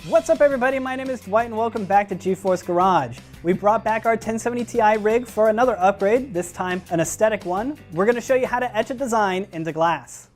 What's up everybody, my name is Dwight and welcome back to GeForce Garage. We brought back our 1070 Ti rig for another upgrade, this time an aesthetic one. We're going to show you how to etch a design into glass.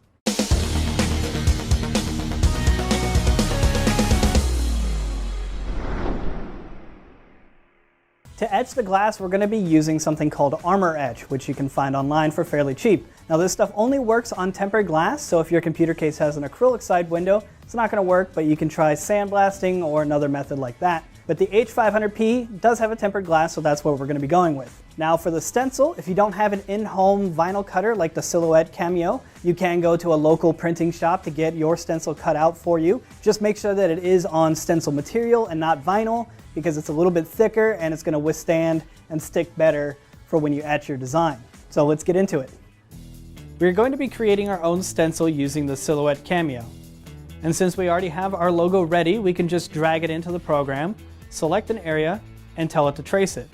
To etch the glass, we're going to be using something called Armor Etch, which you can find online for fairly cheap. Now this stuff only works on tempered glass, so if your computer case has an acrylic side window, it's not going to work, but you can try sandblasting or another method like that. But the H500P does have a tempered glass, so that's what we're going to be going with. Now for the stencil, if you don't have an in-home vinyl cutter like the Silhouette Cameo, you can go to a local printing shop to get your stencil cut out for you. Just make sure that it is on stencil material and not vinyl, because it's a little bit thicker and it's going to withstand and stick better for when you etch your design. So let's get into it. We're going to be creating our own stencil using the Silhouette Cameo. And since we already have our logo ready, we can just drag it into the program, select an area, and tell it to trace it.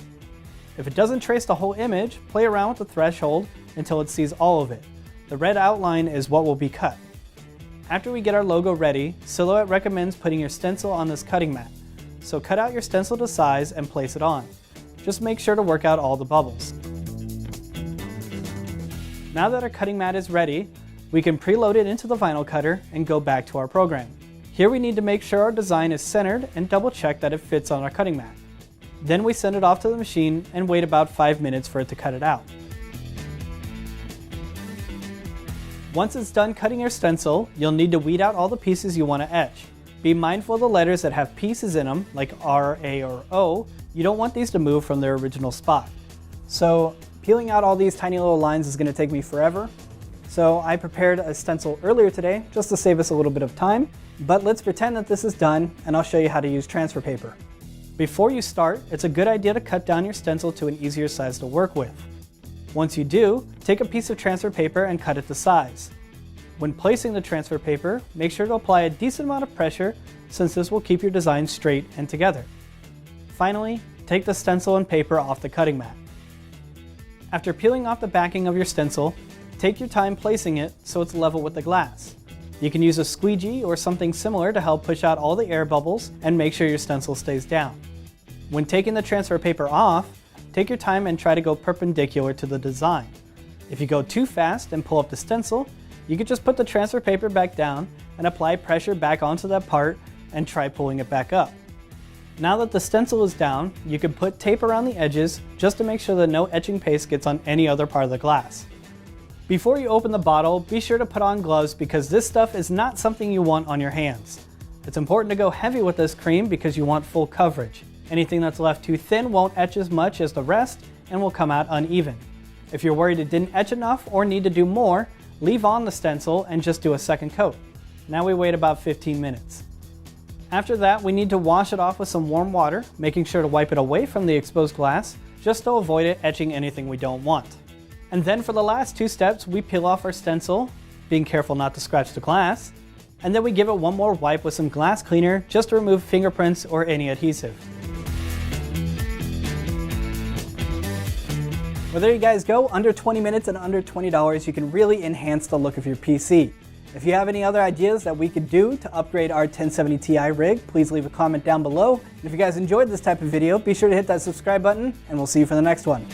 If it doesn't trace the whole image, play around with the threshold until it sees all of it. The red outline is what will be cut. After we get our logo ready, Silhouette recommends putting your stencil on this cutting mat. So cut out your stencil to size and place it on. Just make sure to work out all the bubbles. Now that our cutting mat is ready, we can preload it into the vinyl cutter and go back to our program. Here we need to make sure our design is centered and double check that it fits on our cutting mat. Then we send it off to the machine and wait about 5 minutes for it to cut it out. Once it's done cutting your stencil, you'll need to weed out all the pieces you want to etch. Be mindful of the letters that have pieces in them, like R, A, or O. You don't want these to move from their original spot. So peeling out all these tiny little lines is going to take me forever. So I prepared a stencil earlier today just to save us a little bit of time. But let's pretend that this is done and I'll show you how to use transfer paper. Before you start, it's a good idea to cut down your stencil to an easier size to work with. Once you do, take a piece of transfer paper and cut it to size. When placing the transfer paper, make sure to apply a decent amount of pressure since this will keep your design straight and together. Finally, take the stencil and paper off the cutting mat. After peeling off the backing of your stencil, take your time placing it so it's level with the glass. You can use a squeegee or something similar to help push out all the air bubbles and make sure your stencil stays down. When taking the transfer paper off, take your time and try to go perpendicular to the design. If you go too fast and pull up the stencil, you can just put the transfer paper back down and apply pressure back onto that part and try pulling it back up. Now that the stencil is down, you can put tape around the edges just to make sure that no etching paste gets on any other part of the glass. Before you open the bottle, be sure to put on gloves because this stuff is not something you want on your hands. It's important to go heavy with this cream because you want full coverage. Anything that's left too thin won't etch as much as the rest and will come out uneven. If you're worried it didn't etch enough or need to do more, leave on the stencil and just do a second coat. Now we wait about 15 minutes. After that, we need to wash it off with some warm water, making sure to wipe it away from the exposed glass, just to avoid it etching anything we don't want. And then for the last two steps, we peel off our stencil, being careful not to scratch the glass, and then we give it one more wipe with some glass cleaner just to remove fingerprints or any adhesive. Well, there you guys go. Under 20 minutes and under $20, you can really enhance the look of your PC. If you have any other ideas that we could do to upgrade our 1070 Ti rig, please leave a comment down below. And if you guys enjoyed this type of video, be sure to hit that subscribe button, and we'll see you for the next one.